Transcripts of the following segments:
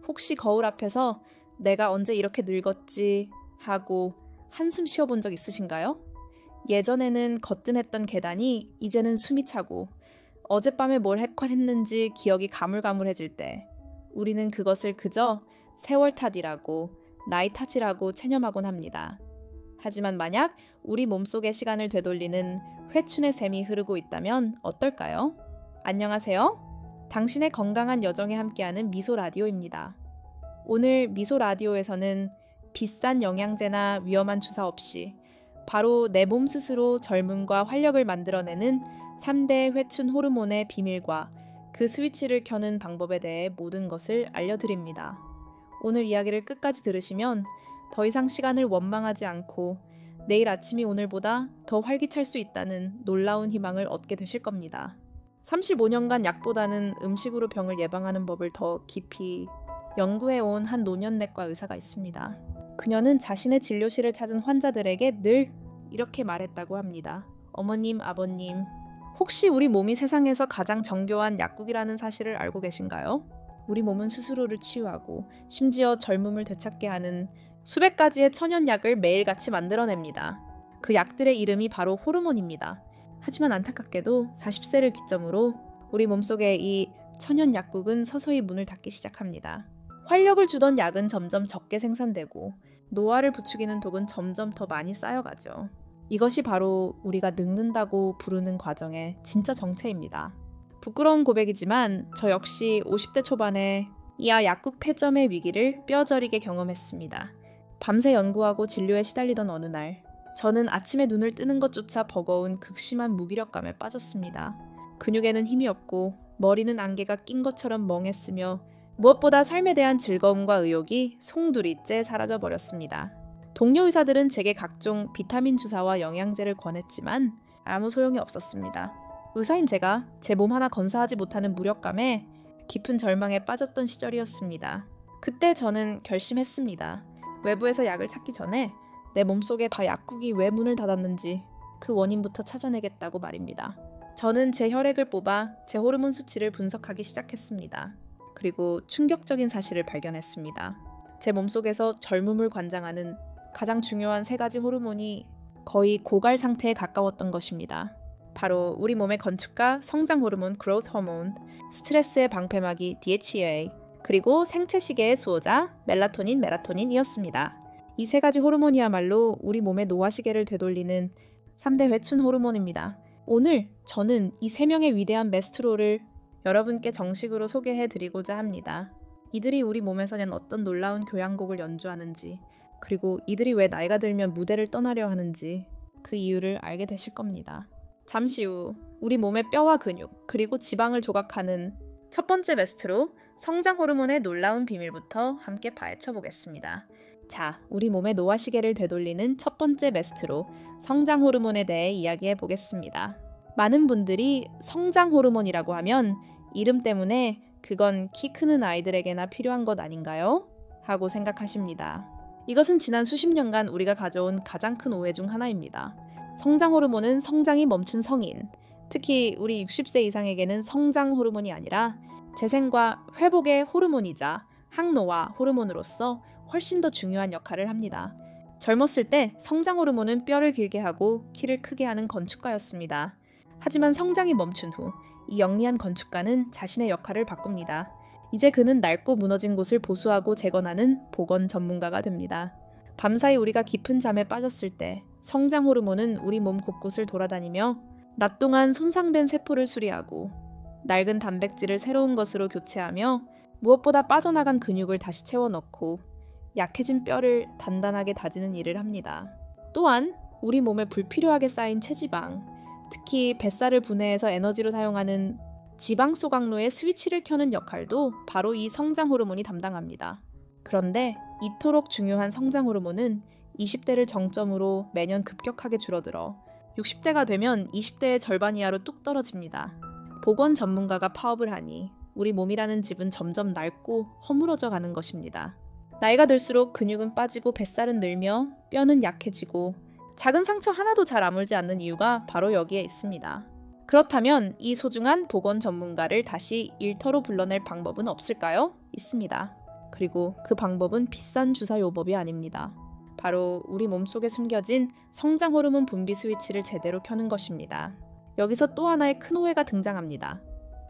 혹시 거울 앞에서 내가 언제 이렇게 늙었지 하고 한숨 쉬어본 적 있으신가요? 예전에는 거뜬했던 계단이 이제는 숨이 차고 어젯밤에 뭘 했는지 기억이 가물가물해질 때 우리는 그것을 그저 세월 탓이라고 나이 탓이라고 체념하곤 합니다. 하지만 만약 우리 몸속의 시간을 되돌리는 회춘의 셈이 흐르고 있다면 어떨까요? 안녕하세요. 당신의 건강한 여정에 함께하는 미소라디오입니다. 오늘 미소라디오에서는 비싼 영양제나 위험한 주사 없이 바로 내 몸 스스로 젊음과 활력을 만들어내는 3대 회춘 호르몬의 비밀과 그 스위치를 켜는 방법에 대해 모든 것을 알려드립니다. 오늘 이야기를 끝까지 들으시면 더 이상 시간을 원망하지 않고 내일 아침이 오늘보다 더 활기찰 수 있다는 놀라운 희망을 얻게 되실 겁니다. 35년간 약보다는 음식으로 병을 예방하는 법을 더 깊이 연구해온 한 노년내과 의사가 있습니다. 그녀는 자신의 진료실을 찾은 환자들에게 늘 이렇게 말했다고 합니다. 어머님, 아버님, 혹시 우리 몸이 세상에서 가장 정교한 약국이라는 사실을 알고 계신가요? 우리 몸은 스스로를 치유하고 심지어 젊음을 되찾게 하는 수백 가지의 천연약을 매일같이 만들어냅니다. 그 약들의 이름이 바로 호르몬입니다. 하지만 안타깝게도 40세를 기점으로 우리 몸속의 이 천연약국은 서서히 문을 닫기 시작합니다. 활력을 주던 약은 점점 적게 생산되고 노화를 부추기는 독은 점점 더 많이 쌓여가죠. 이것이 바로 우리가 늙는다고 부르는 과정의 진짜 정체입니다. 부끄러운 고백이지만 저 역시 50대 초반에 이하 약국 폐점의 위기를 뼈저리게 경험했습니다. 밤새 연구하고 진료에 시달리던 어느 날 저는 아침에 눈을 뜨는 것조차 버거운 극심한 무기력감에 빠졌습니다. 근육에는 힘이 없고 머리는 안개가 낀 것처럼 멍했으며 무엇보다 삶에 대한 즐거움과 의욕이 송두리째 사라져버렸습니다. 동료 의사들은 제게 각종 비타민 주사와 영양제를 권했지만 아무 소용이 없었습니다. 의사인 제가 제 몸 하나 건사하지 못하는 무력감에 깊은 절망에 빠졌던 시절이었습니다. 그때 저는 결심했습니다. 외부에서 약을 찾기 전에 내 몸속에 다 약국이 왜 문을 닫았는지 그 원인부터 찾아내겠다고 말입니다. 저는 제 혈액을 뽑아 제 호르몬 수치를 분석하기 시작했습니다. 그리고 충격적인 사실을 발견했습니다. 제 몸속에서 젊음을 관장하는 가장 중요한 3가지 호르몬이 거의 고갈 상태에 가까웠던 것입니다. 바로 우리 몸의 건축가 성장 호르몬 growth hormone, 스트레스의 방패막이 DHEA, 그리고 생체 시계의 수호자 멜라토닌이었습니다. 이 3가지 호르몬이야말로 우리 몸의 노화 시계를 되돌리는 3대 회춘 호르몬입니다. 오늘 저는 이 3명의 위대한 메스트로를 여러분께 정식으로 소개해드리고자 합니다. 이들이 우리 몸에서 낸 어떤 놀라운 교향곡을 연주하는지, 그리고 이들이 왜 나이가 들면 무대를 떠나려 하는지 그 이유를 알게 되실 겁니다. 잠시 후 우리 몸의 뼈와 근육, 그리고 지방을 조각하는 첫 번째 메스트로 성장 호르몬의 놀라운 비밀부터 함께 파헤쳐 보겠습니다. 자, 우리 몸의 노화 시계를 되돌리는 첫 번째 메스트로 성장 호르몬에 대해 이야기해 보겠습니다. 많은 분들이 성장 호르몬이라고 하면 이름 때문에 그건 키 크는 아이들에게나 필요한 것 아닌가요? 하고 생각하십니다. 이것은 지난 수십 년간 우리가 가져온 가장 큰 오해 중 하나입니다. 성장 호르몬은 성장이 멈춘 성인, 특히 우리 60세 이상에게는 성장 호르몬이 아니라 재생과 회복의 호르몬이자 항노화 호르몬으로서 훨씬 더 중요한 역할을 합니다. 젊었을 때 성장 호르몬은 뼈를 길게 하고 키를 크게 하는 건축가였습니다. 하지만 성장이 멈춘 후 이 영리한 건축가는 자신의 역할을 바꿉니다. 이제 그는 낡고 무너진 곳을 보수하고 재건하는 보건 전문가가 됩니다. 밤사이 우리가 깊은 잠에 빠졌을 때 성장 호르몬은 우리 몸 곳곳을 돌아다니며 낮 동안 손상된 세포를 수리하고 낡은 단백질을 새로운 것으로 교체하며 무엇보다 빠져나간 근육을 다시 채워넣고 약해진 뼈를 단단하게 다지는 일을 합니다. 또한 우리 몸에 불필요하게 쌓인 체지방, 특히 뱃살을 분해해서 에너지로 사용하는 지방 소각로의 스위치를 켜는 역할도 바로 이 성장 호르몬이 담당합니다. 그런데 이토록 중요한 성장 호르몬은 20대를 정점으로 매년 급격하게 줄어들어 60대가 되면 20대의 절반 이하로 뚝 떨어집니다. 보건 전문가가 파업을 하니 우리 몸이라는 집은 점점 낡고 허물어져 가는 것입니다. 나이가 들수록 근육은 빠지고 뱃살은 늘며 뼈는 약해지고 작은 상처 하나도 잘 아물지 않는 이유가 바로 여기에 있습니다. 그렇다면 이 소중한 보건 전문가를 다시 일터로 불러낼 방법은 없을까요? 있습니다. 그리고 그 방법은 비싼 주사 요법이 아닙니다. 바로 우리 몸속에 숨겨진 성장 호르몬 분비 스위치를 제대로 켜는 것입니다. 여기서 또 하나의 큰 오해가 등장합니다.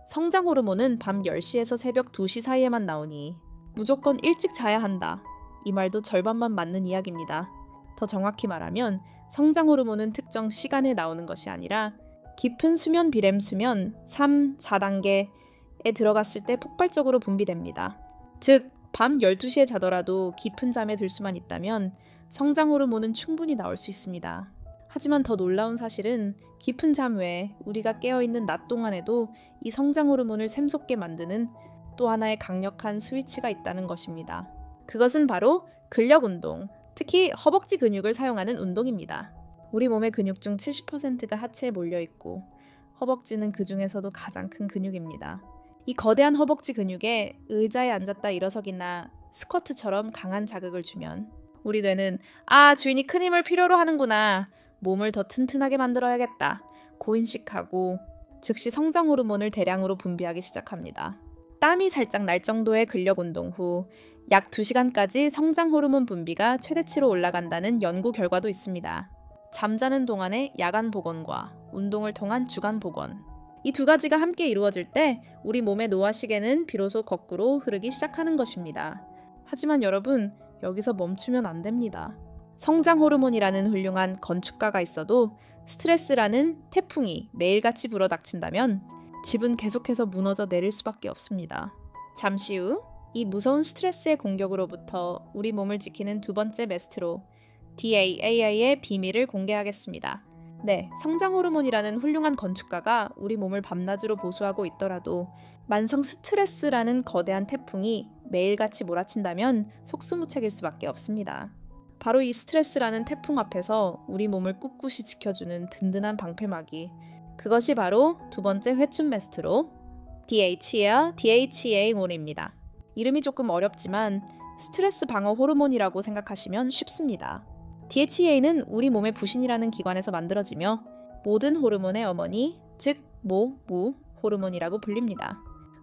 성장 호르몬은 밤 10시에서 새벽 2시 사이에만 나오니 무조건 일찍 자야 한다. 이 말도 절반만 맞는 이야기입니다. 더 정확히 말하면 성장 호르몬은 특정 시간에 나오는 것이 아니라 깊은 수면 비렘 수면 3, 4단계에 들어갔을 때 폭발적으로 분비됩니다. 즉, 밤 12시에 자더라도 깊은 잠에 들 수만 있다면 성장 호르몬은 충분히 나올 수 있습니다. 하지만 더 놀라운 사실은 깊은 잠 외에 우리가 깨어있는 낮 동안에도 이 성장 호르몬을 샘솟게 만드는 또 하나의 강력한 스위치가 있다는 것입니다. 그것은 바로 근력 운동, 특히 허벅지 근육을 사용하는 운동입니다. 우리 몸의 근육 중 70%가 하체에 몰려있고 허벅지는 그 중에서도 가장 큰 근육입니다. 이 거대한 허벅지 근육에 의자에 앉았다 일어서기나 스쿼트처럼 강한 자극을 주면 우리 뇌는 주인이 큰 힘을 필요로 하는구나. 몸을 더 튼튼하게 만들어야겠다. 고인식하고 즉시 성장 호르몬을 대량으로 분비하기 시작합니다. 땀이 살짝 날 정도의 근력 운동 후 약 2시간까지 성장 호르몬 분비가 최대치로 올라간다는 연구 결과도 있습니다. 잠자는 동안의 야간 복원과 운동을 통한 주간 복원. 이 두 가지가 함께 이루어질 때 우리 몸의 노화시계는 비로소 거꾸로 흐르기 시작하는 것입니다. 하지만 여러분, 여기서 멈추면 안 됩니다. 성장 호르몬이라는 훌륭한 건축가가 있어도 스트레스라는 태풍이 매일같이 불어닥친다면 집은 계속해서 무너져 내릴 수밖에 없습니다. 잠시 후 이 무서운 스트레스의 공격으로부터 우리 몸을 지키는 두 번째 메스트로 DAA의 비밀을 공개하겠습니다. 네, 성장 호르몬이라는 훌륭한 건축가가 우리 몸을 밤낮으로 보수하고 있더라도 만성 스트레스라는 거대한 태풍이 매일같이 몰아친다면 속수무책일 수밖에 없습니다. 바로 이 스트레스라는 태풍 앞에서 우리 몸을 꿋꿋이 지켜주는 든든한 방패막이, 그것이 바로 두 번째 회춘 메스트로 DHEA몰입니다. 이름이 조금 어렵지만 스트레스 방어 호르몬이라고 생각하시면 쉽습니다. DHEA는 우리 몸의 부신이라는 기관에서 만들어지며 모든 호르몬의 어머니, 즉 무 호르몬이라고 불립니다.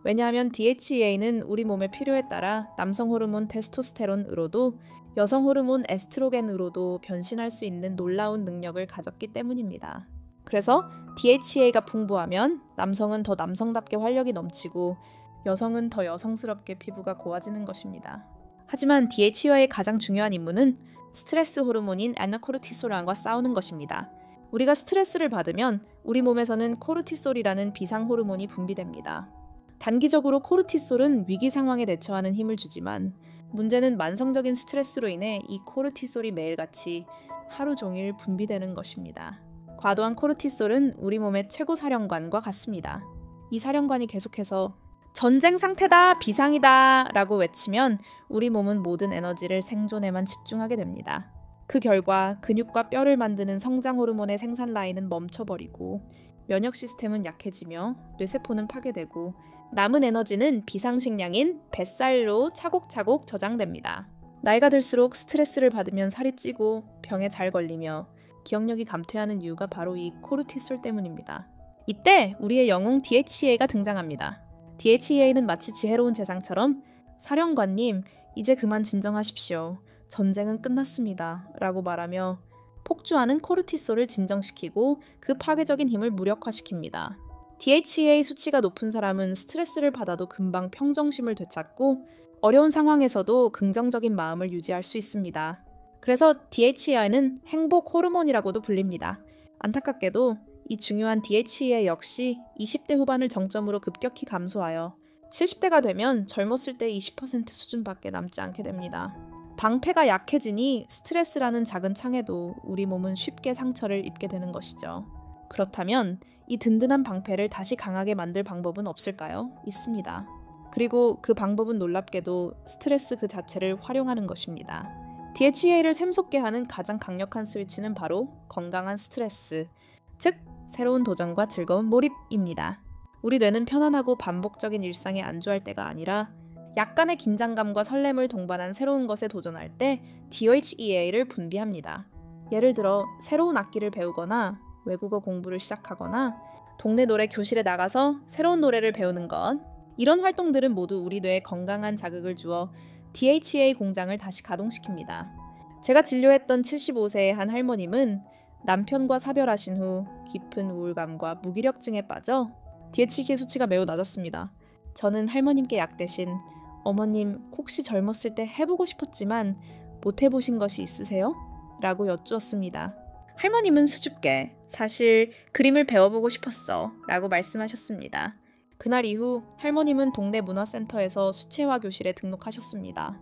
왜냐하면 DHEA는 우리 몸의 필요에 따라 남성 호르몬 테스토스테론으로도 여성 호르몬 에스트로겐으로도 변신할 수 있는 놀라운 능력을 가졌기 때문입니다. 그래서 DHEA가 풍부하면 남성은 더 남성답게 활력이 넘치고 여성은 더 여성스럽게 피부가 고와지는 것입니다. 하지만 DHEA의 가장 중요한 임무는 스트레스 호르몬인 애너코르티솔과 싸우는 것입니다. 우리가 스트레스를 받으면 우리 몸에서는 코르티솔이라는 비상 호르몬이 분비됩니다. 단기적으로 코르티솔은 위기 상황에 대처하는 힘을 주지만 문제는 만성적인 스트레스로 인해 이 코르티솔이 매일같이 하루 종일 분비되는 것입니다. 과도한 코르티솔은 우리 몸의 최고 사령관과 같습니다. 이 사령관이 계속해서 전쟁 상태다, 비상이다 라고 외치면 우리 몸은 모든 에너지를 생존에만 집중하게 됩니다. 그 결과 근육과 뼈를 만드는 성장 호르몬의 생산 라인은 멈춰버리고 면역 시스템은 약해지며 뇌세포는 파괴되고 남은 에너지는 비상식량인 뱃살로 차곡차곡 저장됩니다. 나이가 들수록 스트레스를 받으면 살이 찌고 병에 잘 걸리며 기억력이 감퇴하는 이유가 바로 이 코르티솔 때문입니다. 이때 우리의 영웅 DHEA가 등장합니다. DHEA는 마치 지혜로운 재상처럼 사령관님, 이제 그만 진정하십시오. 전쟁은 끝났습니다. 라고 말하며 폭주하는 코르티솔을 진정시키고 그 파괴적인 힘을 무력화시킵니다. DHEA 수치가 높은 사람은 스트레스를 받아도 금방 평정심을 되찾고 어려운 상황에서도 긍정적인 마음을 유지할 수 있습니다. 그래서 DHEA는 행복 호르몬이라고도 불립니다. 안타깝게도 이 중요한 DHEA 역시 20대 후반을 정점으로 급격히 감소하여 70대가 되면 젊었을 때 20% 수준밖에 남지 않게 됩니다. 방패가 약해지니 스트레스라는 작은 창에도 우리 몸은 쉽게 상처를 입게 되는 것이죠. 그렇다면 이 든든한 방패를 다시 강하게 만들 방법은 없을까요? 있습니다. 그리고 그 방법은 놀랍게도 스트레스 그 자체를 활용하는 것입니다. DHEA를 샘솟게 하는 가장 강력한 스위치는 바로 건강한 스트레스, 즉 새로운 도전과 즐거운 몰입입니다. 우리 뇌는 편안하고 반복적인 일상에 안주할 때가 아니라 약간의 긴장감과 설렘을 동반한 새로운 것에 도전할 때 DHEA를 분비합니다. 예를 들어 새로운 악기를 배우거나 외국어 공부를 시작하거나 동네 노래 교실에 나가서 새로운 노래를 배우는 것, 이런 활동들은 모두 우리 뇌에 건강한 자극을 주어 DHEA 공장을 다시 가동시킵니다. 제가 진료했던 75세의 한 할머님은 남편과 사별하신 후 깊은 우울감과 무기력증에 빠져 DHEA 수치가 매우 낮았습니다. 저는 할머님께 약 대신 어머님 혹시 젊었을 때 해보고 싶었지만 못 해보신 것이 있으세요? 라고 여쭈었습니다. 할머님은 수줍게 사실 그림을 배워보고 싶었어 라고 말씀하셨습니다. 그날 이후 할머님은 동네 문화센터에서 수채화 교실에 등록하셨습니다.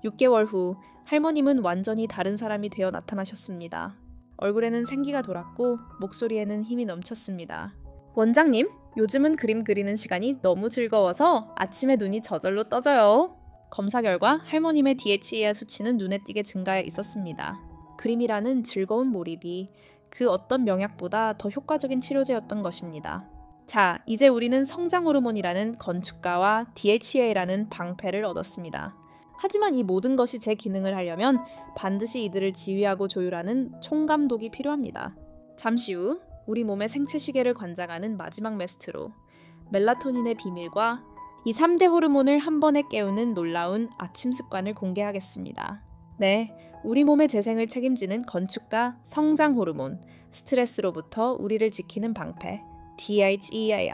6개월 후 할머님은 완전히 다른 사람이 되어 나타나셨습니다. 얼굴에는 생기가 돌았고 목소리에는 힘이 넘쳤습니다. 원장님, 요즘은 그림 그리는 시간이 너무 즐거워서 아침에 눈이 저절로 떠져요. 검사 결과 할머님의 DHEA 수치는 눈에 띄게 증가해 있었습니다. 그림이라는 즐거운 몰입이 그 어떤 명약보다 더 효과적인 치료제였던 것입니다. 자, 이제 우리는 성장 호르몬이라는 건축가와 DHEA라는 방패를 얻었습니다. 하지만 이 모든 것이 제 기능을 하려면 반드시 이들을 지휘하고 조율하는 총감독이 필요합니다. 잠시 후 우리 몸의 생체 시계를 관장하는 마지막 메스트로 멜라토닌의 비밀과 이 3대 호르몬을 한 번에 깨우는 놀라운 아침 습관을 공개하겠습니다. 네, 우리 몸의 재생을 책임지는 건축가 성장 호르몬, 스트레스로부터 우리를 지키는 방패, DHEA.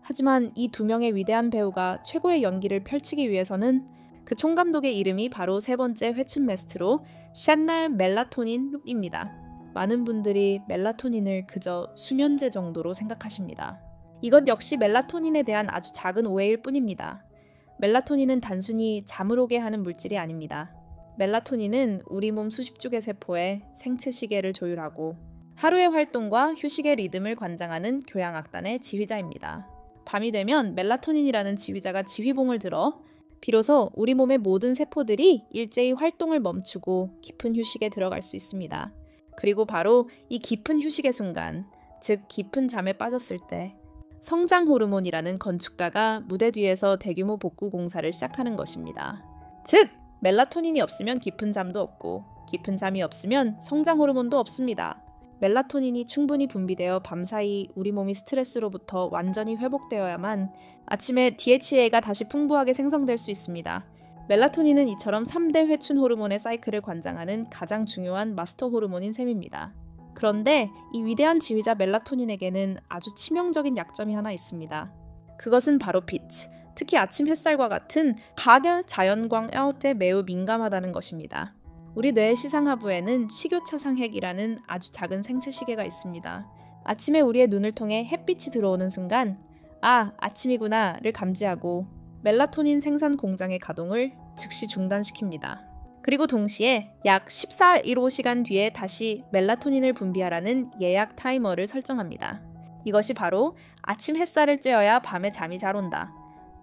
하지만 이 두 명의 위대한 배우가 최고의 연기를 펼치기 위해서는 그 총감독의 이름이 바로 세 번째 회춘 메스트로 샨날 멜라토닌입니다. 많은 분들이 멜라토닌을 그저 수면제 정도로 생각하십니다. 이건 역시 멜라토닌에 대한 아주 작은 오해일 뿐입니다. 멜라토닌은 단순히 잠을 오게 하는 물질이 아닙니다. 멜라토닌은 우리 몸 수십 쪽의 세포의 생체 시계를 조율하고 하루의 활동과 휴식의 리듬을 관장하는 교양악단의 지휘자입니다. 밤이 되면 멜라토닌이라는 지휘자가 지휘봉을 들어 비로소 우리 몸의 모든 세포들이 일제히 활동을 멈추고 깊은 휴식에 들어갈 수 있습니다. 그리고 바로 이 깊은 휴식의 순간, 즉 깊은 잠에 빠졌을 때 성장 호르몬이라는 건축가가 무대 뒤에서 대규모 복구 공사를 시작하는 것입니다. 즉, 멜라토닌이 없으면 깊은 잠도 없고 깊은 잠이 없으면 성장 호르몬도 없습니다. 멜라토닌이 충분히 분비되어 밤사이 우리 몸이 스트레스로부터 완전히 회복되어야만 아침에 DHEA가 다시 풍부하게 생성될 수 있습니다. 멜라토닌은 이처럼 3대 회춘 호르몬의 사이클을 관장하는 가장 중요한 마스터 호르몬인 셈입니다. 그런데 이 위대한 지휘자 멜라토닌에게는 아주 치명적인 약점이 하나 있습니다. 그것은 바로 빛, 특히 아침 햇살과 같은 강한 자연광에 매우 민감하다는 것입니다. 우리 뇌의 시상하부에는 식요차상핵이라는 아주 작은 생체 시계가 있습니다. 아침에 우리의 눈을 통해 햇빛이 들어오는 순간 아, 아침이구나를 감지하고 멜라토닌 생산 공장의 가동을 즉시 중단시킵니다. 그리고 동시에 약 14.15시간 뒤에 다시 멜라토닌을 분비하라는 예약 타이머를 설정합니다. 이것이 바로 아침 햇살을 쬐어야 밤에 잠이 잘 온다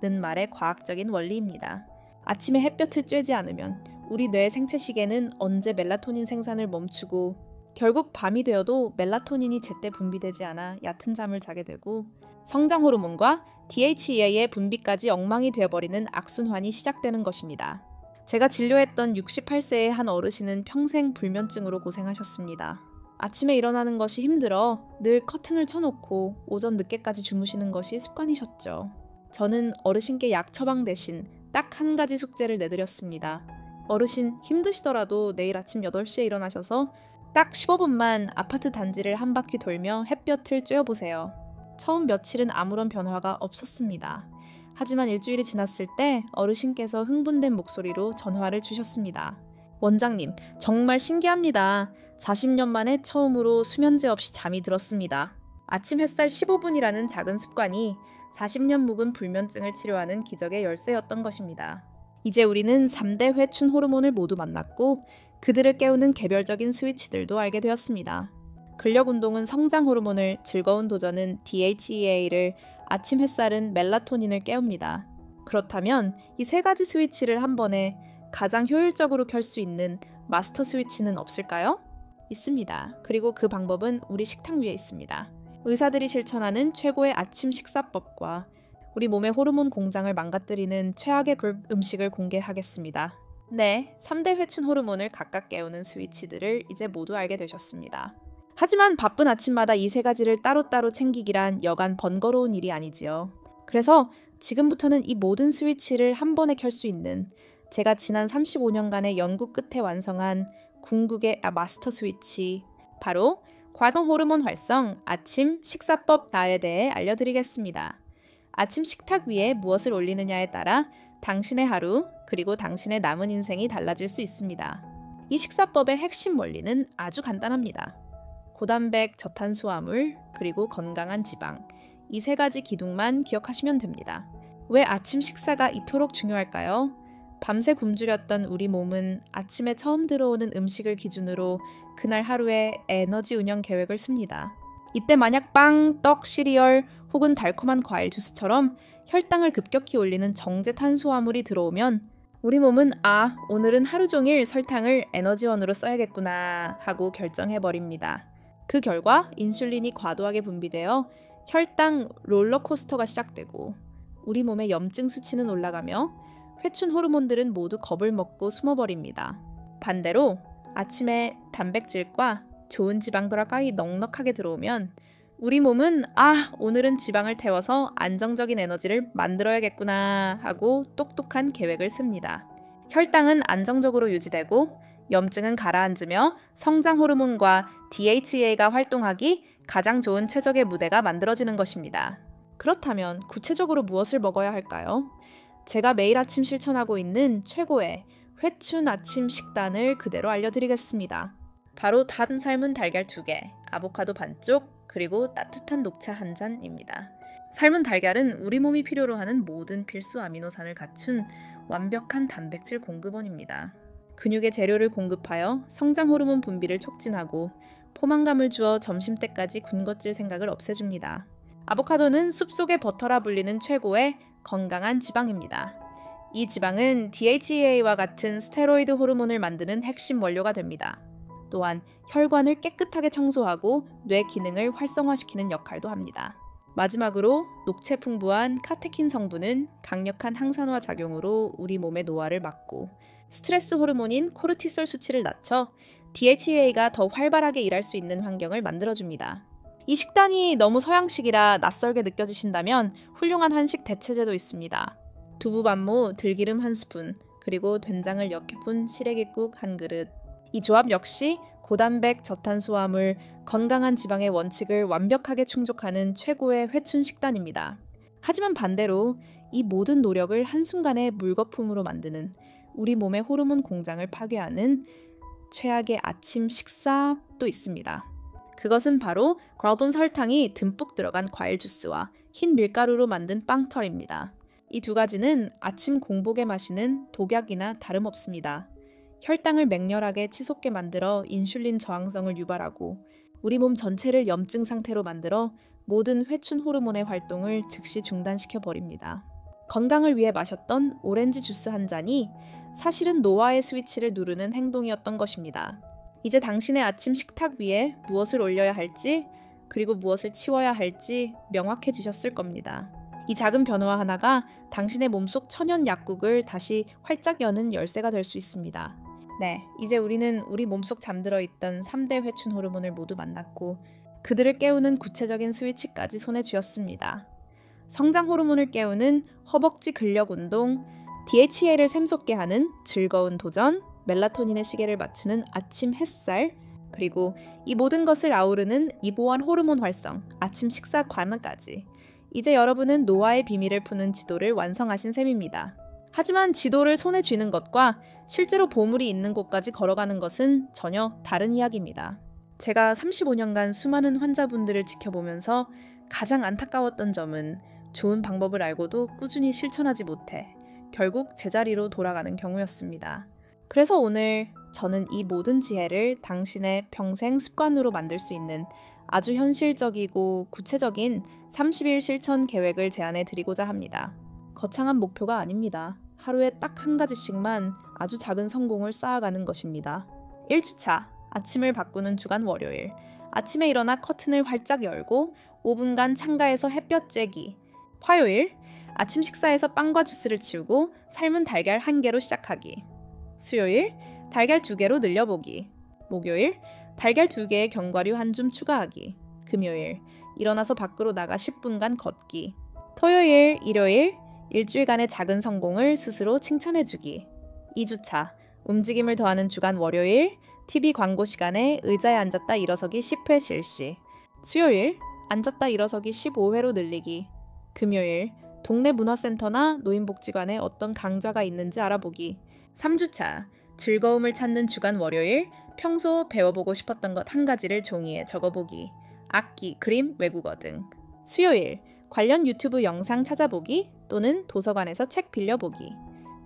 는 말의 과학적인 원리입니다. 아침에 햇볕을 쬐지 않으면 우리 뇌의 생체 시계는 언제 멜라토닌 생산을 멈추고 결국 밤이 되어도 멜라토닌이 제때 분비되지 않아 얕은 잠을 자게 되고 성장 호르몬과 DHEA의 분비까지 엉망이 되어버리는 악순환이 시작되는 것입니다. 제가 진료했던 68세의 한 어르신은 평생 불면증으로 고생하셨습니다. 아침에 일어나는 것이 힘들어 늘 커튼을 쳐놓고 오전 늦게까지 주무시는 것이 습관이셨죠. 저는 어르신께 약 처방 대신 딱 한 가지 숙제를 내드렸습니다. 어르신 힘드시더라도 내일 아침 8시에 일어나셔서 딱 15분만 아파트 단지를 한 바퀴 돌며 햇볕을 쬐어보세요. 처음 며칠은 아무런 변화가 없었습니다. 하지만 일주일이 지났을 때 어르신께서 흥분된 목소리로 전화를 주셨습니다. 원장님, 정말 신기합니다. 40년 만에 처음으로 수면제 없이 잠이 들었습니다. 아침 햇살 15분이라는 작은 습관이 40년 묵은 불면증을 치료하는 기적의 열쇠였던 것입니다. 이제 우리는 3대 회춘 호르몬을 모두 만났고 그들을 깨우는 개별적인 스위치들도 알게 되었습니다. 근력 운동은 성장 호르몬을, 즐거운 도전은 DHEA를, 아침 햇살은 멜라토닌을 깨웁니다. 그렇다면 이 세 가지 스위치를 한 번에 가장 효율적으로 켤 수 있는 마스터 스위치는 없을까요? 있습니다. 그리고 그 방법은 우리 식탁 위에 있습니다. 의사들이 실천하는 최고의 아침 식사법과 우리 몸의 호르몬 공장을 망가뜨리는 최악의 음식을 공개하겠습니다. 네, 3대 회춘 호르몬을 각각 깨우는 스위치들을 이제 모두 알게 되셨습니다. 하지만 바쁜 아침마다 이 세 가지를 따로따로 챙기기란 여간 번거로운 일이 아니지요. 그래서 지금부터는 이 모든 스위치를 한 번에 켤 수 있는 제가 지난 35년간의 연구 끝에 완성한 궁극의 마스터 스위치, 바로 과동 호르몬 활성 아침 식사법에 대해 알려드리겠습니다. 아침 식탁 위에 무엇을 올리느냐에 따라 당신의 하루, 그리고 당신의 남은 인생이 달라질 수 있습니다. 이 식사법의 핵심 원리는 아주 간단합니다. 고단백, 저탄수화물, 그리고 건강한 지방, 이 세 가지 기둥만 기억하시면 됩니다. 왜 아침 식사가 이토록 중요할까요? 밤새 굶주렸던 우리 몸은 아침에 처음 들어오는 음식을 기준으로 그날 하루의 에너지 운영 계획을 씁니다. 이때 만약 빵, 떡, 시리얼 혹은 달콤한 과일 주스처럼 혈당을 급격히 올리는 정제 탄수화물이 들어오면 우리 몸은 오늘은 하루 종일 설탕을 에너지원으로 써야겠구나 하고 결정해버립니다. 그 결과 인슐린이 과도하게 분비되어 혈당 롤러코스터가 시작되고 우리 몸의 염증 수치는 올라가며 회춘 호르몬들은 모두 겁을 먹고 숨어버립니다. 반대로 아침에 단백질과 좋은 지방들이 넉넉하게 들어오면 우리 몸은 오늘은 지방을 태워서 안정적인 에너지를 만들어야겠구나 하고 똑똑한 계획을 씁니다. 혈당은 안정적으로 유지되고 염증은 가라앉으며 성장 호르몬과 DHEA가 활동하기 가장 좋은 최적의 무대가 만들어지는 것입니다. 그렇다면 구체적으로 무엇을 먹어야 할까요? 제가 매일 아침 실천하고 있는 최고의 회춘 아침 식단을 그대로 알려드리겠습니다. 바로 단 삶은 달걀 2개, 아보카도 반쪽, 그리고 따뜻한 녹차 한 잔입니다. 삶은 달걀은 우리 몸이 필요로 하는 모든 필수 아미노산을 갖춘 완벽한 단백질 공급원입니다. 근육의 재료를 공급하여 성장 호르몬 분비를 촉진하고 포만감을 주어 점심때까지 군것질 생각을 없애줍니다. 아보카도는 숲속의 버터라 불리는 최고의 건강한 지방입니다. 이 지방은 DHEA와 같은 스테로이드 호르몬을 만드는 핵심 원료가 됩니다. 또한 혈관을 깨끗하게 청소하고 뇌 기능을 활성화시키는 역할도 합니다. 마지막으로 녹채 풍부한 카테킨 성분은 강력한 항산화 작용으로 우리 몸의 노화를 막고 스트레스 호르몬인 코르티솔 수치를 낮춰 DHEA가 더 활발하게 일할 수 있는 환경을 만들어줍니다. 이 식단이 너무 서양식이라 낯설게 느껴지신다면 훌륭한 한식 대체제도 있습니다. 두부반모, 들기름 1스푼, 그리고 된장을 역해 푼 시래기국 1그릇. 이 조합 역시 고단백, 저탄수화물, 건강한 지방의 원칙을 완벽하게 충족하는 최고의 회춘 식단입니다. 하지만 반대로 이 모든 노력을 한순간에 물거품으로 만드는 우리 몸의 호르몬 공장을 파괴하는 최악의 아침 식사도 있습니다. 그것은 바로 과돈 설탕이 듬뿍 들어간 과일 주스와 흰 밀가루로 만든 빵철입니다. 이 두 가지는 아침 공복에 마시는 독약이나 다름없습니다. 혈당을 맹렬하게 치솟게 만들어 인슐린 저항성을 유발하고 우리 몸 전체를 염증 상태로 만들어 모든 회춘 호르몬의 활동을 즉시 중단시켜 버립니다. 건강을 위해 마셨던 오렌지 주스 한 잔이 사실은 노화의 스위치를 누르는 행동이었던 것입니다. 이제 당신의 아침 식탁 위에 무엇을 올려야 할지, 그리고 무엇을 치워야 할지 명확해지셨을 겁니다. 이 작은 변화 하나가 당신의 몸속 천연 약국을 다시 활짝 여는 열쇠가 될 수 있습니다. 네, 이제 우리는 우리 몸속 잠들어 있던 3대 회춘 호르몬을 모두 만났고 그들을 깨우는 구체적인 스위치까지 손에 쥐었습니다. 성장 호르몬을 깨우는 허벅지 근력 운동, DHEA를 샘솟게 하는 즐거운 도전, 멜라토닌의 시계를 맞추는 아침 햇살, 그리고 이 모든 것을 아우르는 이보한 호르몬 활성, 아침 식사 관음까지. 이제 여러분은 노화의 비밀을 푸는 지도를 완성하신 셈입니다. 하지만 지도를 손에 쥐는 것과 실제로 보물이 있는 곳까지 걸어가는 것은 전혀 다른 이야기입니다. 제가 35년간 수많은 환자분들을 지켜보면서 가장 안타까웠던 점은 좋은 방법을 알고도 꾸준히 실천하지 못해 결국 제자리로 돌아가는 경우였습니다. 그래서 오늘 저는 이 모든 지혜를 당신의 평생 습관으로 만들 수 있는 아주 현실적이고 구체적인 30일 실천 계획을 제안해 드리고자 합니다. 거창한 목표가 아닙니다. 하루에 딱 한 가지씩만 아주 작은 성공을 쌓아가는 것입니다. 1주차, 아침을 바꾸는 주간 월요일. 아침에 일어나 커튼을 활짝 열고 5분간 창가에서 햇볕 쬐기. 화요일, 아침 식사에서 빵과 주스를 치우고 삶은 달걀 1개로 시작하기. 수요일, 달걀 2개로 늘려보기. 목요일, 달걀 2개에 견과류 한 줌 추가하기. 금요일, 일어나서 밖으로 나가 10분간 걷기. 토요일, 일요일, 일주일간의 작은 성공을 스스로 칭찬해주기. 2주차 움직임을 더하는 주간 월요일 TV 광고 시간에 의자에 앉았다 일어서기 10회 실시. 수요일 앉았다 일어서기 15회로 늘리기. 금요일 동네 문화센터나 노인복지관에 어떤 강좌가 있는지 알아보기. 3주차 즐거움을 찾는 주간 월요일 평소 배워보고 싶었던 것 한 가지를 종이에 적어보기. 악기, 그림, 외국어 등. 수요일 관련 유튜브 영상 찾아보기 또는 도서관에서 책 빌려보기.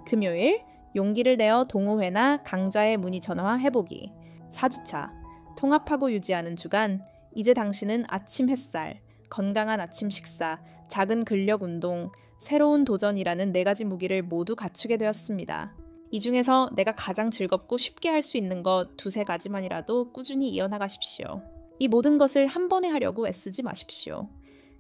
금요일 용기를 내어 동호회나 강좌에 문의 전화해보기. 4주차 통합하고 유지하는 주간 이제 당신은 아침 햇살, 건강한 아침 식사, 작은 근력 운동, 새로운 도전이라는 4가지 무기를 모두 갖추게 되었습니다. 이 중에서 내가 가장 즐겁고 쉽게 할 수 있는 것 2-3가지만이라도 꾸준히 이어나가십시오. 이 모든 것을 한 번에 하려고 애쓰지 마십시오.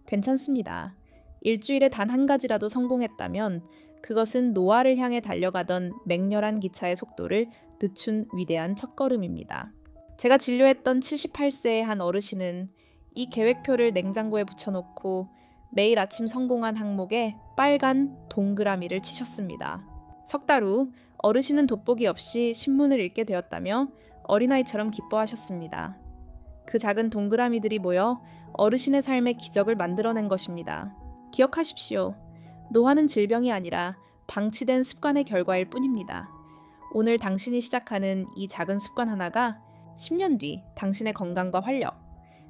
괜찮습니다. 일주일에 단 한 가지라도 성공했다면 그것은 노화를 향해 달려가던 맹렬한 기차의 속도를 늦춘 위대한 첫걸음입니다. 제가 진료했던 78세의 한 어르신은 이 계획표를 냉장고에 붙여놓고 매일 아침 성공한 항목에 빨간 동그라미를 치셨습니다. 석 달 후 어르신은 돋보기 없이 신문을 읽게 되었다며 어린아이처럼 기뻐하셨습니다. 그 작은 동그라미들이 모여 어르신의 삶의 기적을 만들어낸 것입니다. 기억하십시오. 노화는 질병이 아니라 방치된 습관의 결과일 뿐입니다. 오늘 당신이 시작하는 이 작은 습관 하나가 10년 뒤 당신의 건강과 활력,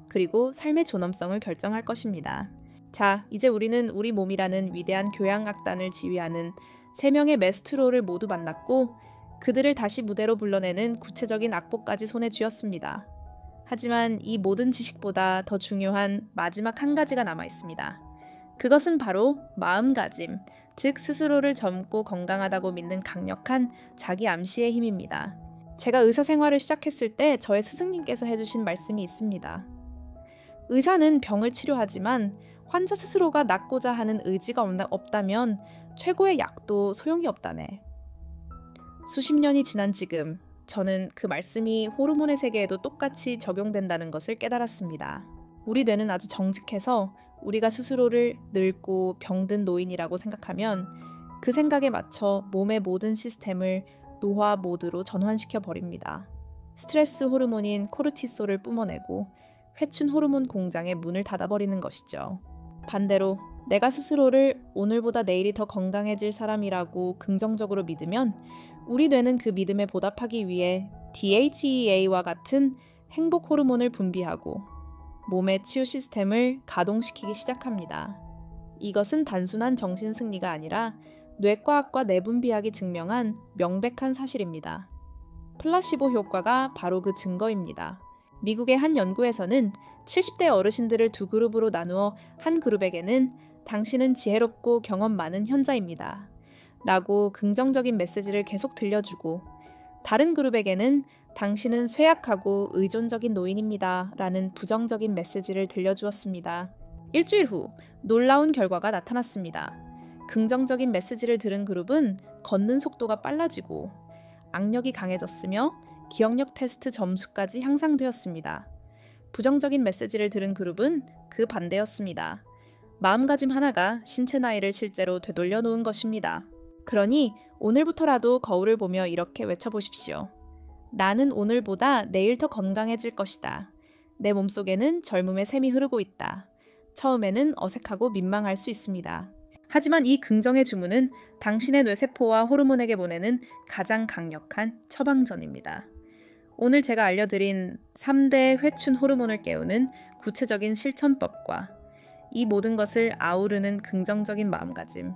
그리고 삶의 존엄성을 결정할 것입니다. 자, 이제 우리는 우리 몸이라는 위대한 교향악단을 지휘하는 3명의 메스트로를 모두 만났고 그들을 다시 무대로 불러내는 구체적인 악보까지 손에 쥐었습니다. 하지만 이 모든 지식보다 더 중요한 마지막 한 가지가 남아 있습니다. 그것은 바로 마음가짐, 즉 스스로를 젊고 건강하다고 믿는 강력한 자기 암시의 힘입니다. 제가 의사 생활을 시작했을 때 저의 스승님께서 해주신 말씀이 있습니다. 의사는 병을 치료하지만 환자 스스로가 낫고자 하는 의지가 없다면 최고의 약도 소용이 없다네. 수십 년이 지난 지금 저는 그 말씀이 호르몬의 세계에도 똑같이 적용된다는 것을 깨달았습니다. 우리 뇌는 아주 정직해서 우리가 스스로를 늙고 병든 노인이라고 생각하면 그 생각에 맞춰 몸의 모든 시스템을 노화 모드로 전환시켜 버립니다. 스트레스 호르몬인 코르티솔을 뿜어내고 회춘 호르몬 공장의 문을 닫아버리는 것이죠. 반대로 내가 스스로를 오늘보다 내일이 더 건강해질 사람이라고 긍정적으로 믿으면 우리 뇌는 그 믿음에 보답하기 위해 DHEA와 같은 행복 호르몬을 분비하고 몸의 치유 시스템을 가동시키기 시작합니다. 이것은 단순한 정신 승리가 아니라 뇌과학과 내분비학이 증명한 명백한 사실입니다. 플라시보 효과가 바로 그 증거입니다. 미국의 한 연구에서는 70대 어르신들을 2그룹으로 나누어 한 그룹에게는 당신은 지혜롭고 경험 많은 현자입니다. 라고 긍정적인 메시지를 계속 들려주고 다른 그룹에게는 당신은 쇠약하고 의존적인 노인입니다. 라는 부정적인 메시지를 들려주었습니다. 일주일 후 놀라운 결과가 나타났습니다. 긍정적인 메시지를 들은 그룹은 걷는 속도가 빨라지고 악력이 강해졌으며 기억력 테스트 점수까지 향상되었습니다. 부정적인 메시지를 들은 그룹은 그 반대였습니다. 마음가짐 하나가 신체 나이를 실제로 되돌려 놓은 것입니다. 그러니 오늘부터라도 거울을 보며 이렇게 외쳐보십시오. 나는 오늘보다 내일 더 건강해질 것이다. 내 몸속에는 젊음의 샘이 흐르고 있다. 처음에는 어색하고 민망할 수 있습니다. 하지만 이 긍정의 주문은 당신의 뇌세포와 호르몬에게 보내는 가장 강력한 처방전입니다. 오늘 제가 알려드린 3대 회춘 호르몬을 깨우는 구체적인 실천법과 이 모든 것을 아우르는 긍정적인 마음가짐,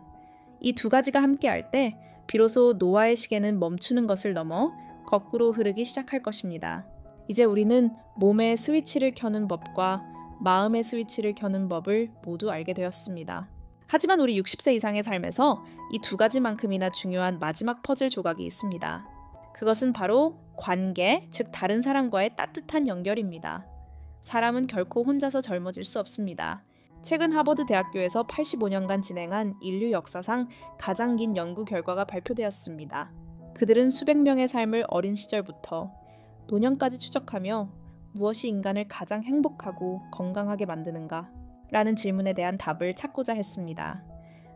이 2가지가 함께할 때 비로소 노화의 시계는 멈추는 것을 넘어 거꾸로 흐르기 시작할 것입니다. 이제 우리는 몸의 스위치를 켜는 법과 마음의 스위치를 켜는 법을 모두 알게 되었습니다. 하지만 우리 60세 이상의 삶에서 이 2가지만큼이나 중요한 마지막 퍼즐 조각이 있습니다. 그것은 바로 관계, 즉 다른 사람과의 따뜻한 연결입니다. 사람은 결코 혼자서 젊어질 수 없습니다. 최근 하버드 대학교에서 85년간 진행한 인류 역사상 가장 긴 연구 결과가 발표되었습니다. 그들은 수백 명의 삶을 어린 시절부터 노년까지 추적하며 무엇이 인간을 가장 행복하고 건강하게 만드는가? 라는 질문에 대한 답을 찾고자 했습니다.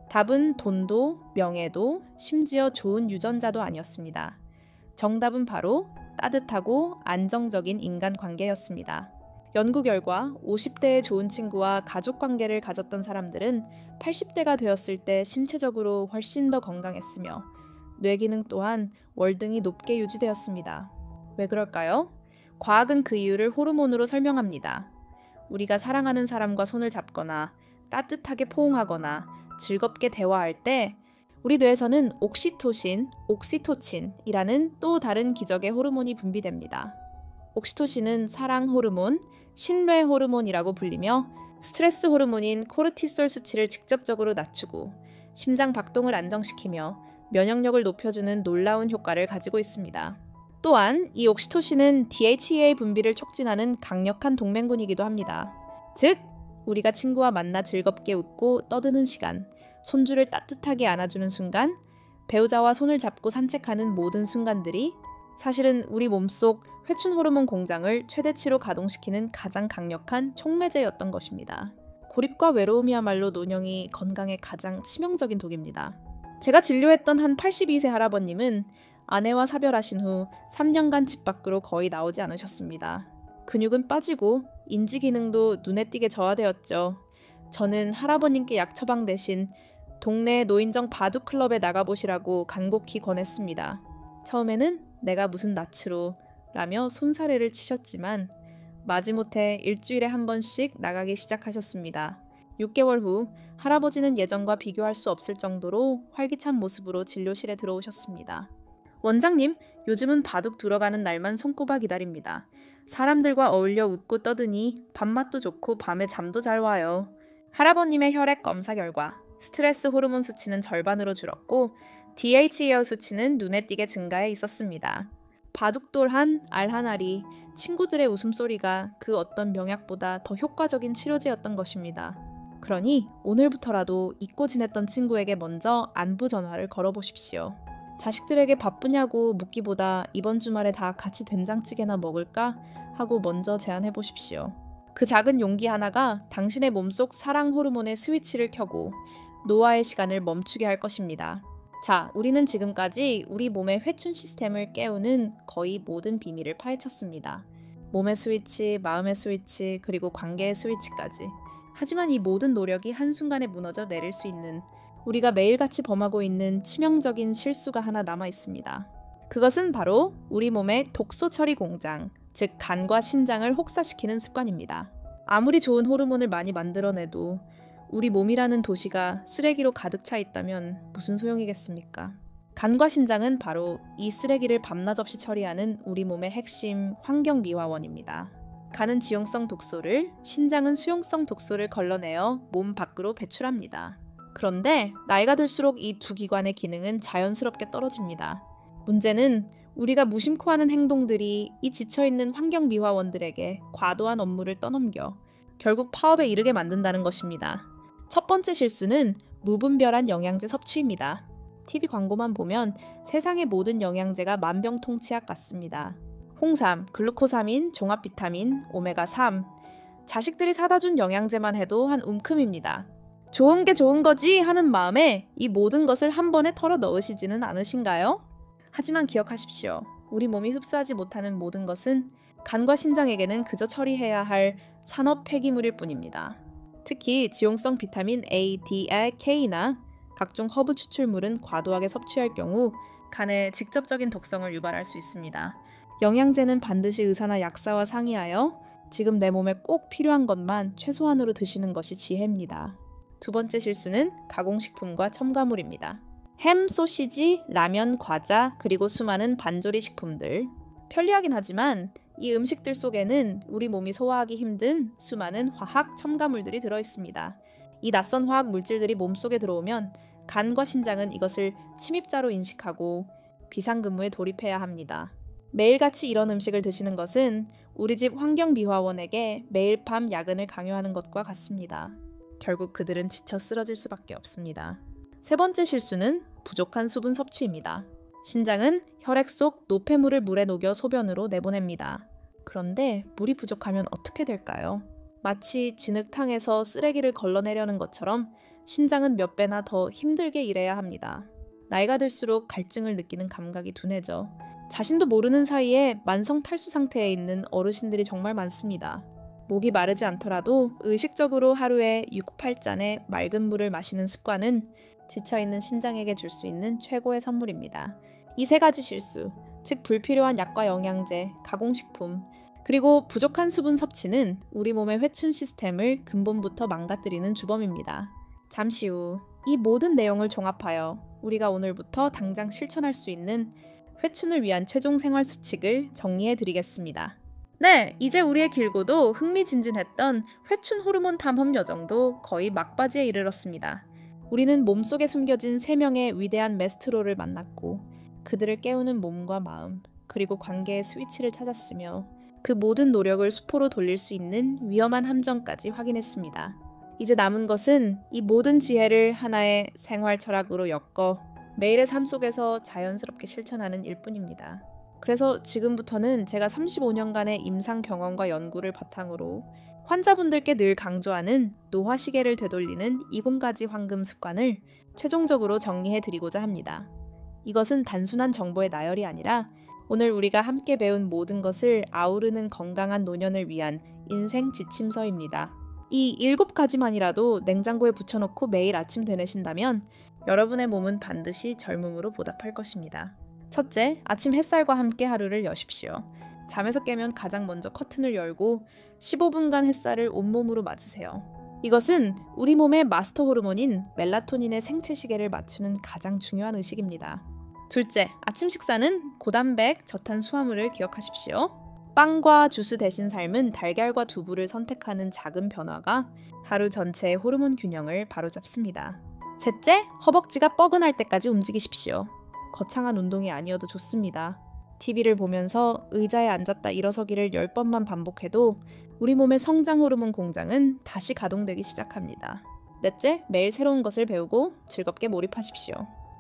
답은 돈도, 명예도, 심지어 좋은 유전자도 아니었습니다. 정답은 바로 따뜻하고 안정적인 인간관계였습니다. 연구 결과 50대의 좋은 친구와 가족 관계를 가졌던 사람들은 80대가 되었을 때 신체적으로 훨씬 더 건강했으며 뇌기능 또한 월등히 높게 유지되었습니다. 왜 그럴까요? 과학은 그 이유를 호르몬으로 설명합니다. 우리가 사랑하는 사람과 손을 잡거나 따뜻하게 포옹하거나 즐겁게 대화할 때 우리 뇌에서는 옥시토신, 옥시토친이라는 또 다른 기적의 호르몬이 분비됩니다. 옥시토신은 사랑 호르몬, 신뢰 호르몬이라고 불리며 스트레스 호르몬인 코르티솔 수치를 직접적으로 낮추고 심장 박동을 안정시키며 면역력을 높여주는 놀라운 효과를 가지고 있습니다. 또한 이 옥시토신은 DHEA 분비를 촉진하는 강력한 동맹군이기도 합니다. 즉, 우리가 친구와 만나 즐겁게 웃고 떠드는 시간, 손주를 따뜻하게 안아주는 순간, 배우자와 손을 잡고 산책하는 모든 순간들이 사실은 우리 몸속 회춘 호르몬 공장을 최대치로 가동시키는 가장 강력한 촉매제였던 것입니다. 고립과 외로움이야말로 노년이 건강에 가장 치명적인 독입니다. 제가 진료했던 한 82세 할아버님은 아내와 사별하신 후 3년간 집 밖으로 거의 나오지 않으셨습니다. 근육은 빠지고 인지 기능도 눈에 띄게 저하되었죠. 저는 할아버님께 약 처방 대신 동네 노인정 바둑클럽에 나가보시라고 간곡히 권했습니다. 처음에는 내가 무슨 낯으로 라며 손사래를 치셨지만 마지못해 일주일에 한 번씩 나가기 시작하셨습니다. 6개월 후 할아버지는 예전과 비교할 수 없을 정도로 활기찬 모습으로 진료실에 들어오셨습니다. 원장님, 요즘은 바둑 들어가는 날만 손꼽아 기다립니다. 사람들과 어울려 웃고 떠드니 밥맛도 좋고 밤에 잠도 잘 와요. 할아버님의 혈액 검사 결과 스트레스 호르몬 수치는 절반으로 줄었고 DHEA 수치는 눈에 띄게 증가해 있었습니다. 바둑돌 한, 알 한 알이 친구들의 웃음소리가 그 어떤 명약보다 더 효과적인 치료제였던 것입니다. 그러니 오늘부터라도 잊고 지냈던 친구에게 먼저 안부 전화를 걸어보십시오. 자식들에게 바쁘냐고 묻기보다 이번 주말에 다 같이 된장찌개나 먹을까? 하고 먼저 제안해보십시오. 그 작은 용기 하나가 당신의 몸속 사랑 호르몬의 스위치를 켜고 노화의 시간을 멈추게 할 것입니다. 자, 우리는 지금까지 우리 몸의 회춘 시스템을 깨우는 거의 모든 비밀을 파헤쳤습니다. 몸의 스위치, 마음의 스위치, 그리고 관계의 스위치까지. 하지만 이 모든 노력이 한순간에 무너져 내릴 수 있는 우리가 매일같이 범하고 있는 치명적인 실수가 하나 남아 있습니다. 그것은 바로 우리 몸의 독소 처리 공장, 즉 간과 신장을 혹사시키는 습관입니다. 아무리 좋은 호르몬을 많이 만들어내도 우리 몸이라는 도시가 쓰레기로 가득 차 있다면 무슨 소용이겠습니까? 간과 신장은 바로 이 쓰레기를 밤낮 없이 처리하는 우리 몸의 핵심 환경미화원입니다. 간은 지용성 독소를, 신장은 수용성 독소를 걸러내어 몸 밖으로 배출합니다. 그런데 나이가 들수록 이 두 기관의 기능은 자연스럽게 떨어집니다. 문제는 우리가 무심코 하는 행동들이 이 지쳐있는 환경미화원들에게 과도한 업무를 떠넘겨 결국 파업에 이르게 만든다는 것입니다. 첫 번째 실수는 무분별한 영양제 섭취입니다. TV 광고만 보면 세상의 모든 영양제가 만병통치약 같습니다. 홍삼, 글루코사민, 종합 비타민, 오메가3. 자식들이 사다 준 영양제만 해도 한 움큼입니다. 좋은 게 좋은 거지 하는 마음에 이 모든 것을 한 번에 털어 넣으시지는 않으신가요? 하지만 기억하십시오. 우리 몸이 흡수하지 못하는 모든 것은 간과 신장에게는 그저 처리해야 할 산업 폐기물일 뿐입니다. 특히 지용성 비타민 A, D, K나 각종 허브 추출물은 과도하게 섭취할 경우 간에 직접적인 독성을 유발할 수 있습니다. 영양제는 반드시 의사나 약사와 상의하여 지금 내 몸에 꼭 필요한 것만 최소한으로 드시는 것이 지혜입니다. 두 번째 실수는 가공식품과 첨가물입니다. 햄, 소시지, 라면, 과자, 그리고 수많은 반조리 식품들. 편리하긴 하지만 이 음식들 속에는 우리 몸이 소화하기 힘든 수많은 화학 첨가물들이 들어있습니다. 이 낯선 화학 물질들이 몸속에 들어오면 간과 신장은 이것을 침입자로 인식하고 비상근무에 돌입해야 합니다. 매일같이 이런 음식을 드시는 것은 우리 집 환경미화원에게 매일 밤 야근을 강요하는 것과 같습니다. 결국 그들은 지쳐 쓰러질 수밖에 없습니다. 세 번째 실수는 부족한 수분 섭취입니다. 신장은 혈액 속 노폐물을 물에 녹여 소변으로 내보냅니다. 그런데 물이 부족하면 어떻게 될까요? 마치 진흙탕에서 쓰레기를 걸러내려는 것처럼 신장은 몇 배나 더 힘들게 일해야 합니다. 나이가 들수록 갈증을 느끼는 감각이 둔해져 자신도 모르는 사이에 만성 탈수 상태에 있는 어르신들이 정말 많습니다. 목이 마르지 않더라도 의식적으로 하루에 6, 8잔의 맑은 물을 마시는 습관은 지쳐있는 신장에게 줄 수 있는 최고의 선물입니다. 이 세 가지 실수, 즉 불필요한 약과 영양제, 가공식품, 그리고 부족한 수분 섭취는 우리 몸의 회춘 시스템을 근본부터 망가뜨리는 주범입니다. 잠시 후 이 모든 내용을 종합하여 우리가 오늘부터 당장 실천할 수 있는 회춘을 위한 최종 생활 수칙을 정리해 드리겠습니다. 네, 이제 우리의 길고도 흥미진진했던 회춘 호르몬 탐험 여정도 거의 막바지에 이르렀습니다. 우리는 몸속에 숨겨진 3명의 위대한 메스트로를 만났고 그들을 깨우는 몸과 마음, 그리고 관계의 스위치를 찾았으며 그 모든 노력을 수포로 돌릴 수 있는 위험한 함정까지 확인했습니다. 이제 남은 것은 이 모든 지혜를 하나의 생활 철학으로 엮어 매일의 삶 속에서 자연스럽게 실천하는 일뿐입니다. 그래서 지금부터는 제가 35년간의 임상 경험과 연구를 바탕으로 환자분들께 늘 강조하는 노화 시계를 되돌리는 20가지 황금 습관을 최종적으로 정리해드리고자 합니다. 이것은 단순한 정보의 나열이 아니라 오늘 우리가 함께 배운 모든 것을 아우르는 건강한 노년을 위한 인생 지침서입니다. 이 7가지만이라도 냉장고에 붙여놓고 매일 아침 되뇌신다면 여러분의 몸은 반드시 젊음으로 보답할 것입니다. 첫째, 아침 햇살과 함께 하루를 여십시오. 잠에서 깨면 가장 먼저 커튼을 열고 15분간 햇살을 온몸으로 맞으세요. 이것은 우리 몸의 마스터 호르몬인 멜라토닌의 생체 시계를 맞추는 가장 중요한 의식입니다. 둘째, 아침 식사는 고단백, 저탄수화물을 기억하십시오. 빵과 주스 대신 삶은 달걀과 두부를 선택하는 작은 변화가 하루 전체의 호르몬 균형을 바로잡습니다. 셋째, 허벅지가 뻐근할 때까지 움직이십시오. 거창한 운동이 아니어도 좋습니다. TV를 보면서 의자에 앉았다 일어서기를 10번만 반복해도 우리 몸의 성장 호르몬 공장은 다시 가동되기 시작합니다. 넷째, 매일 새로운 것을 배우고 즐겁게 몰입하십시오.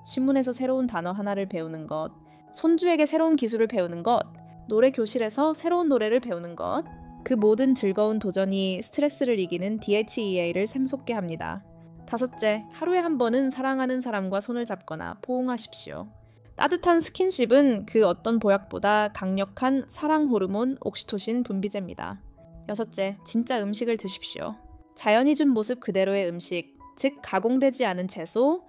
신문에서 새로운 단어 하나를 배우는 것, 손주에게 새로운 기술을 배우는 것, 노래 교실에서 새로운 노래를 배우는 것, 그 모든 즐거운 도전이 스트레스를 이기는 DHEA를 샘솟게 합니다. 다섯째, 하루에 한 번은 사랑하는 사람과 손을 잡거나 포옹하십시오. 따뜻한 스킨십은 그 어떤 보약보다 강력한 사랑 호르몬 옥시토신 분비제입니다. 여섯째, 진짜 음식을 드십시오. 자연이 준 모습 그대로의 음식, 즉 가공되지 않은 채소,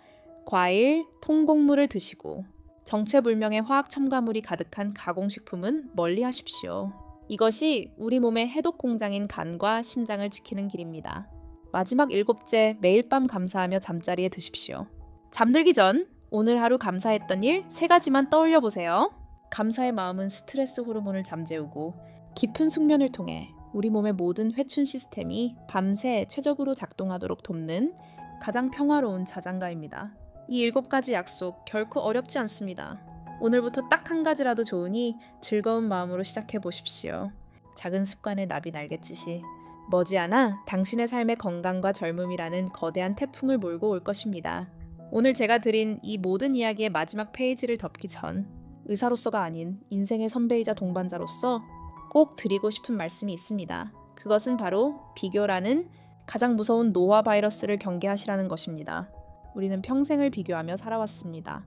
과일, 통곡물을 드시고 정체불명의 화학 첨가물이 가득한 가공식품은 멀리하십시오. 이것이 우리 몸의 해독 공장인 간과 신장을 지키는 길입니다. 마지막 7째, 매일 밤 감사하며 잠자리에 드십시오. 잠들기 전 오늘 하루 감사했던 일 3가지만 떠올려 보세요. 감사의 마음은 스트레스 호르몬을 잠재우고 깊은 숙면을 통해 우리 몸의 모든 회춘 시스템이 밤새 최적으로 작동하도록 돕는 가장 평화로운 자장가입니다. 이 7가지 약속 결코 어렵지 않습니다. 오늘부터 딱 한 가지라도 좋으니 즐거운 마음으로 시작해 보십시오. 작은 습관의 나비 날갯짓이 머지않아 당신의 삶의 건강과 젊음이라는 거대한 태풍을 몰고 올 것입니다. 오늘 제가 드린 이 모든 이야기의 마지막 페이지를 덮기 전 의사로서가 아닌 인생의 선배이자 동반자로서 꼭 드리고 싶은 말씀이 있습니다. 그것은 바로 비교라는 가장 무서운 노화 바이러스를 경계하시라는 것입니다. 우리는 평생을 비교하며 살아왔습니다.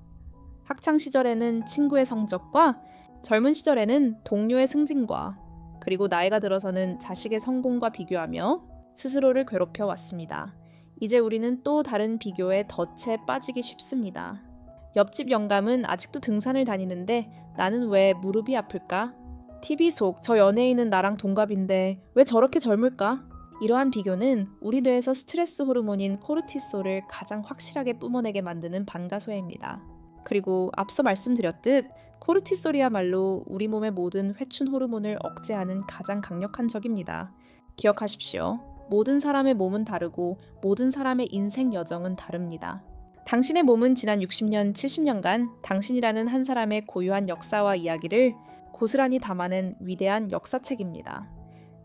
학창시절에는 친구의 성적과 젊은 시절에는 동료의 승진과 그리고 나이가 들어서는 자식의 성공과 비교하며 스스로를 괴롭혀 왔습니다. 이제 우리는 또 다른 비교에 덫에 빠지기 쉽습니다. 옆집 영감은 아직도 등산을 다니는데 나는 왜 무릎이 아플까? TV 속 저 연예인은 나랑 동갑인데 왜 저렇게 젊을까? 이러한 비교는 우리 뇌에서 스트레스 호르몬인 코르티솔을 가장 확실하게 뿜어내게 만드는 반가소해입니다. 그리고 앞서 말씀드렸듯 코르티솔이야말로 우리 몸의 모든 회춘 호르몬을 억제하는 가장 강력한 적입니다. 기억하십시오. 모든 사람의 몸은 다르고 모든 사람의 인생 여정은 다릅니다. 당신의 몸은 지난 60년, 70년간 당신이라는 한 사람의 고유한 역사와 이야기를 고스란히 담아낸 위대한 역사책입니다.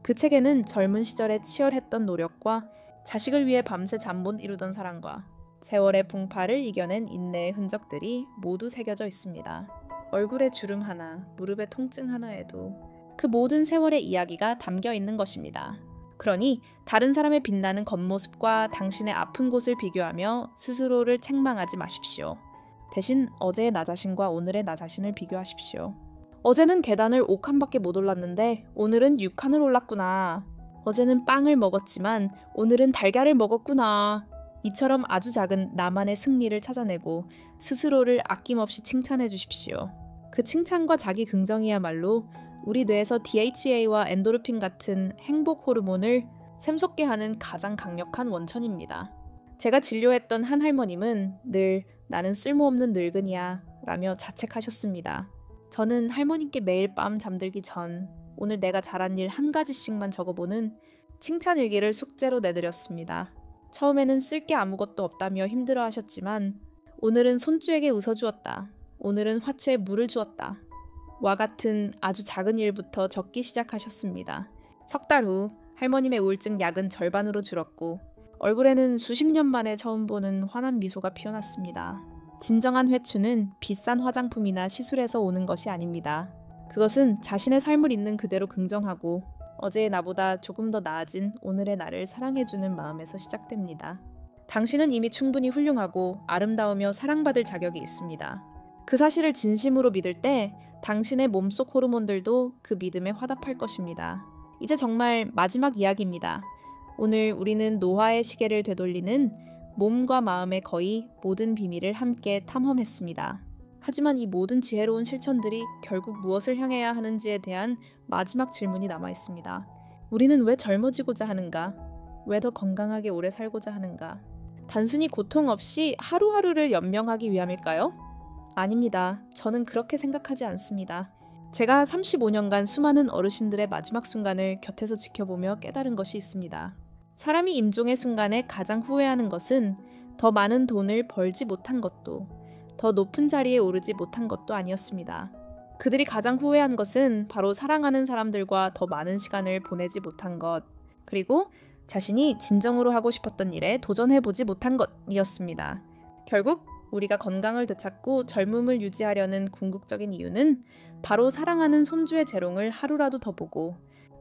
그 책에는 젊은 시절에 치열했던 노력과 자식을 위해 밤새 잠 못 이루던 사랑과 세월의 풍파를 이겨낸 인내의 흔적들이 모두 새겨져 있습니다. 얼굴에 주름 하나, 무릎에 통증 하나에도 그 모든 세월의 이야기가 담겨 있는 것입니다. 그러니 다른 사람의 빛나는 겉모습과 당신의 아픈 곳을 비교하며 스스로를 책망하지 마십시오. 대신 어제의 나 자신과 오늘의 나 자신을 비교하십시오. 어제는 계단을 5칸밖에 못 올랐는데 오늘은 6칸을 올랐구나. 어제는 빵을 먹었지만 오늘은 달걀을 먹었구나. 이처럼 아주 작은 나만의 승리를 찾아내고 스스로를 아낌없이 칭찬해 주십시오. 그 칭찬과 자기 긍정이야말로 우리 뇌에서 DHA와 엔도르핀 같은 행복 호르몬을 샘솟게 하는 가장 강력한 원천입니다. 제가 진료했던 한 할머님은 늘 나는 쓸모없는 늙은이야 라며 자책하셨습니다. 저는 할머님께 매일 밤 잠들기 전 오늘 내가 잘한 일 한 가지씩만 적어보는 칭찬 일기를 숙제로 내드렸습니다. 처음에는 쓸 게 아무것도 없다며 힘들어하셨지만 오늘은 손주에게 웃어주었다. 오늘은 화초에 물을 주었다. 와 같은 아주 작은 일부터 적기 시작하셨습니다. 석 달 후 할머님의 우울증 약은 절반으로 줄었고 얼굴에는 수십 년 만에 처음 보는 환한 미소가 피어났습니다. 진정한 회춘은 비싼 화장품이나 시술에서 오는 것이 아닙니다. 그것은 자신의 삶을 있는 그대로 긍정하고 어제의 나보다 조금 더 나아진 오늘의 나를 사랑해주는 마음에서 시작됩니다. 당신은 이미 충분히 훌륭하고 아름다우며 사랑받을 자격이 있습니다. 그 사실을 진심으로 믿을 때 당신의 몸속 호르몬들도 그 믿음에 화답할 것입니다. 이제 정말 마지막 이야기입니다. 오늘 우리는 노화의 시계를 되돌리는 몸과 마음의 거의 모든 비밀을 함께 탐험했습니다. 하지만 이 모든 지혜로운 실천들이 결국 무엇을 향해야 하는지에 대한 마지막 질문이 남아 있습니다. 우리는 왜 젊어지고자 하는가? 왜 더 건강하게 오래 살고자 하는가? 단순히 고통 없이 하루하루를 연명하기 위함일까요? 아닙니다. 저는 그렇게 생각하지 않습니다. 제가 35년간 수많은 어르신들의 마지막 순간을 곁에서 지켜보며 깨달은 것이 있습니다. 사람이 임종의 순간에 가장 후회하는 것은 더 많은 돈을 벌지 못한 것도, 더 높은 자리에 오르지 못한 것도 아니었습니다. 그들이 가장 후회한 것은 바로 사랑하는 사람들과 더 많은 시간을 보내지 못한 것, 그리고 자신이 진정으로 하고 싶었던 일에 도전해보지 못한 것이었습니다. 결국 우리가 건강을 되찾고 젊음을 유지하려는 궁극적인 이유는 바로 사랑하는 손주의 재롱을 하루라도 더 보고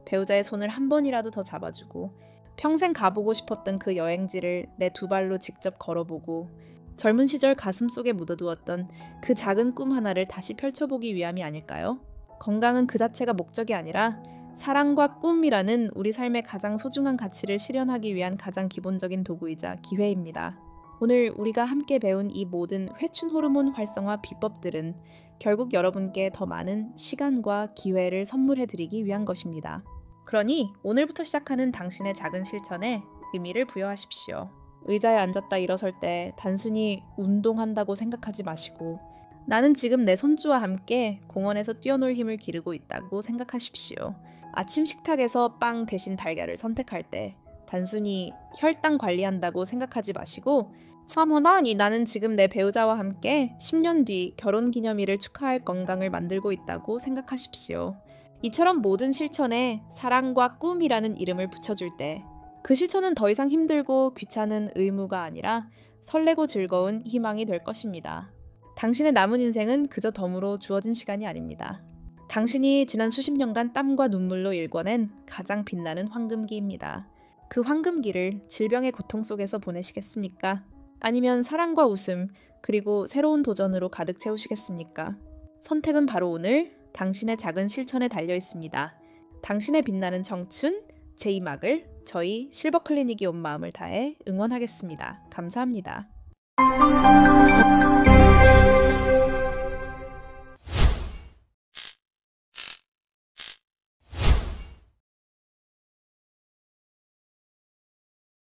배우자의 손을 한 번이라도 더 잡아주고 평생 가보고 싶었던 그 여행지를 내 두 발로 직접 걸어보고 젊은 시절 가슴속에 묻어두었던 그 작은 꿈 하나를 다시 펼쳐보기 위함이 아닐까요? 건강은 그 자체가 목적이 아니라 사랑과 꿈이라는 우리 삶의 가장 소중한 가치를 실현하기 위한 가장 기본적인 도구이자 기회입니다. 오늘 우리가 함께 배운 이 모든 회춘 호르몬 활성화 비법들은 결국 여러분께 더 많은 시간과 기회를 선물해드리기 위한 것입니다. 그러니 오늘부터 시작하는 당신의 작은 실천에 의미를 부여하십시오. 의자에 앉았다 일어설 때 단순히 운동한다고 생각하지 마시고 나는 지금 내 손주와 함께 공원에서 뛰어놀 힘을 기르고 있다고 생각하십시오. 아침 식탁에서 빵 대신 달걀을 선택할 때 단순히 혈당 관리한다고 생각하지 마시고 참으나니 나는 지금 내 배우자와 함께 10년 뒤 결혼기념일을 축하할 건강을 만들고 있다고 생각하십시오. 이처럼 모든 실천에 사랑과 꿈이라는 이름을 붙여줄 때 그 실천은 더 이상 힘들고 귀찮은 의무가 아니라 설레고 즐거운 희망이 될 것입니다. 당신의 남은 인생은 그저 덤으로 주어진 시간이 아닙니다. 당신이 지난 수십 년간 땀과 눈물로 일궈낸 가장 빛나는 황금기입니다. 그 황금기를 질병의 고통 속에서 보내시겠습니까? 아니면 사랑과 웃음, 그리고 새로운 도전으로 가득 채우시겠습니까? 선택은 바로 오늘 당신의 작은 실천에 달려 있습니다. 당신의 빛나는 청춘, 제2막을 저희 실버클리닉이 온 마음을 다해 응원하겠습니다. 감사합니다.